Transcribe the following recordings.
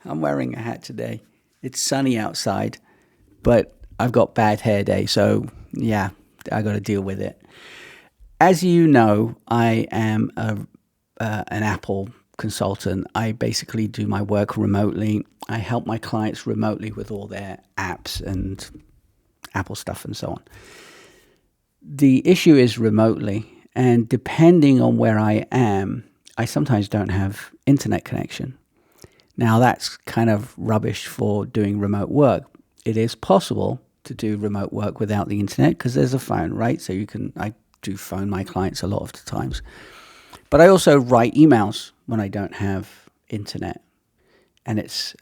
I'm wearing a hat today. It's sunny outside, but I've got bad hair day, so yeah, I got to deal with it. As you know, I am an Apple consultant. I basically do my work remotely. I help my clients remotely with all their apps and Apple stuff and so on. The issue is remotely, and depending on where I am, I sometimes don't have internet connection. Now, that's kind of rubbish for doing remote work. It is possible to do remote work without the internet because there's a phone, right? So I do phone my clients a lot of the times. But I also write emails when I don't have internet and it's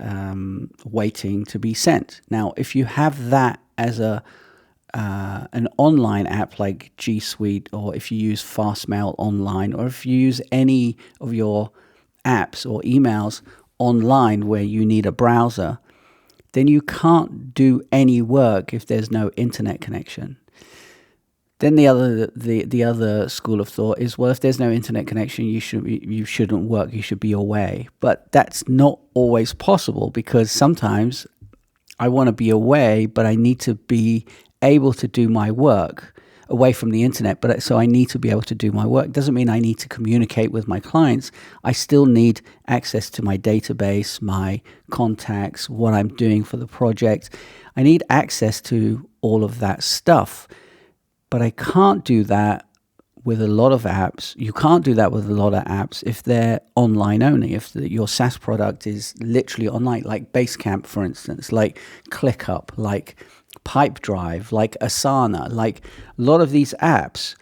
waiting to be sent. Now, if you have that as an online app like G Suite, or if you use Fastmail online, or if you use any of your apps or emails online where you need a browser, then you can't do any work if there's no internet connection. Then the other school of thought is, well, if there's no internet connection, you shouldn't work. You should be away. But that's not always possible, because sometimes I want to be away, but I need to be able to do my work away from the internet. But so I need to be able to do my work. Doesn't mean I need to communicate with my clients. I still need access to my database, my contacts, what I'm doing for the project. I need access to all of that stuff. But I can't do that with a lot of apps. You can't do that with a lot of apps if they're online only. If your SaaS product is literally online, like Basecamp, for instance, like ClickUp, like Pipedrive, like Asana, like a lot of these apps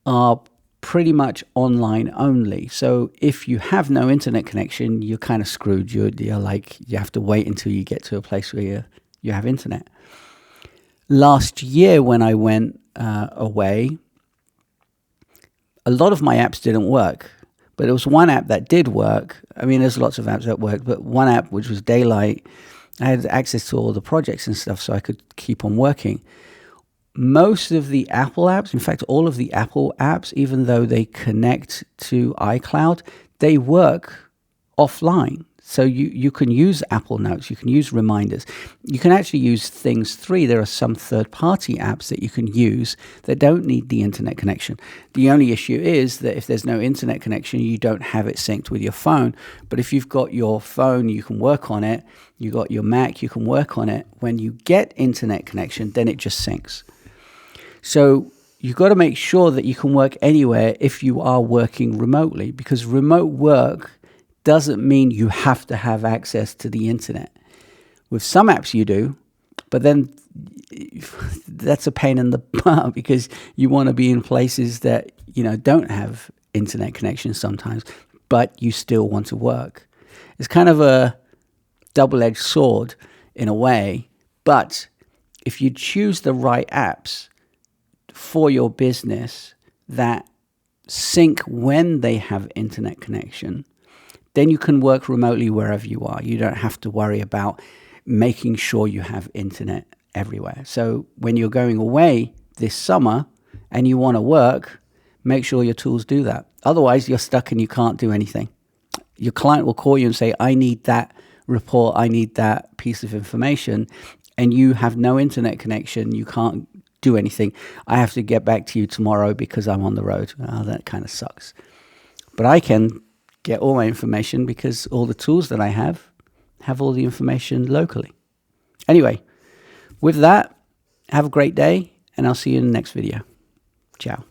are pretty much online only. So if you have no internet connection, you're kind of screwed. You're like, you have to wait until you get to a place where you have internet. Last year when I went away, a lot of my apps didn't work, but there was one app that did work. I mean, there's lots of apps that work, but one app, which was Daylight, I had access to all the projects and stuff, so I could keep on working. Most of the Apple apps, in fact, all of the Apple apps, even though they connect to iCloud, they work offline. So you can use Apple Notes, you can use reminders. You can actually use Things 3. There are some third-party apps that you can use that don't need the internet connection. The only issue is that if there's no internet connection, you don't have it synced with your phone. But if you've got your phone, you can work on it. You've got your Mac, you can work on it. When you get internet connection, then it just syncs. So you've got to make sure that you can work anywhere if you are working remotely, because remote work doesn't mean you have to have access to the internet. With some apps you do, but then that's a pain in the butt because you want to be in places that, don't have internet connection sometimes, but you still want to work. It's kind of a double-edged sword in a way, but if you choose the right apps for your business that sync when they have internet connection, then you can work remotely wherever you are. You don't have to worry about making sure you have internet everywhere. So when you're going away this summer and you want to work, make sure your tools do that. Otherwise, you're stuck and you can't do anything. Your client will call you and say, I need that report, I need that piece of information, and you have no internet connection. You can't do anything. I have to get back to you tomorrow because I'm on the road. Oh, that kind of sucks. But I can get all my information because all the tools that I have all the information locally. Anyway, with that, have a great day, and I'll see you in the next video. Ciao.